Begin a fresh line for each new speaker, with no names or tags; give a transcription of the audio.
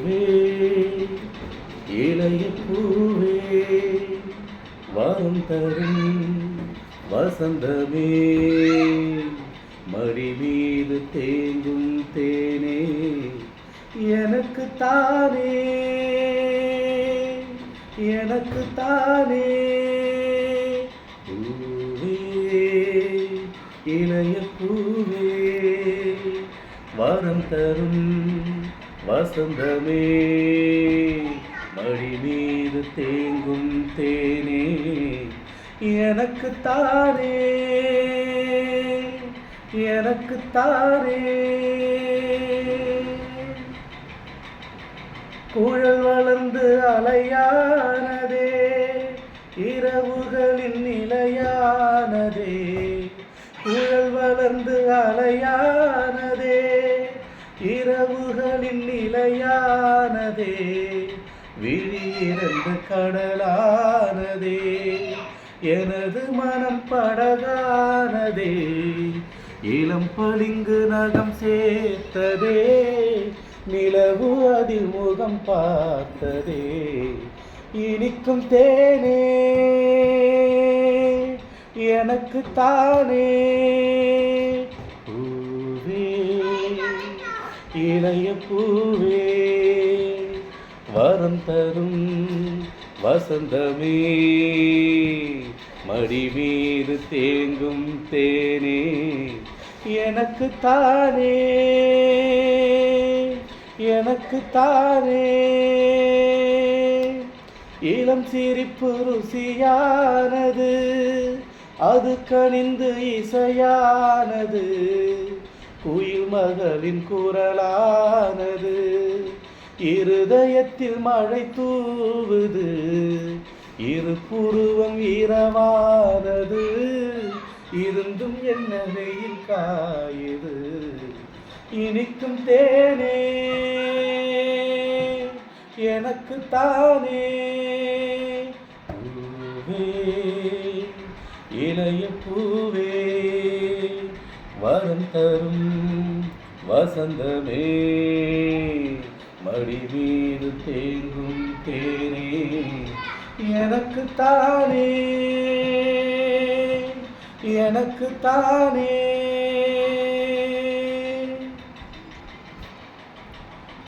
பூவே இளைய பூவே வரும் தரும் வசந்தமே மடி மீது தேங்கும் தேனே எனக்கு தானே எனக்கு தானே பூவே இளைய பூவே வரம் தரும் வசந்தமே மடி மீது தேங்கும் தேனே எனக்கு தானே எனக்கு தானே குழல் வளர்ந்து அலையானதே இரவுகளின் நிலையானதே குழல் வளர்ந்து அலையானதே இரவுகளின் நிலையானதே விழியிறந்து கடலானதே எனது மனம் படகானதே இளம் பளிங்கு நகம் சேர்த்ததே நிலவு அதில் முகம் பார்த்ததே இனிக்கும் தேனே எனக்கு தானே பூவே இளைய பூவே வரம் தரும் வசந்தமே மடி மீது தேங்கும் தேனே எனக்கு தானே எனக்கு தானே இளம் சிரிப்பு ருசியானது அது கனிந்து இசையானது குயில் மகளின் குரலானது இருதயத்தில் மழை தூவுது இரு புருவம் இரவானது இருந்தும் என்ன வெயில் காயுது இனிக்கும் தேனே எனக்கு தானே பூவே இளைய பூவே வரம் தரும் வசந்தமே மடி மீது தேங்கும் தேனே எனக்கு தானே எனக்கு தானே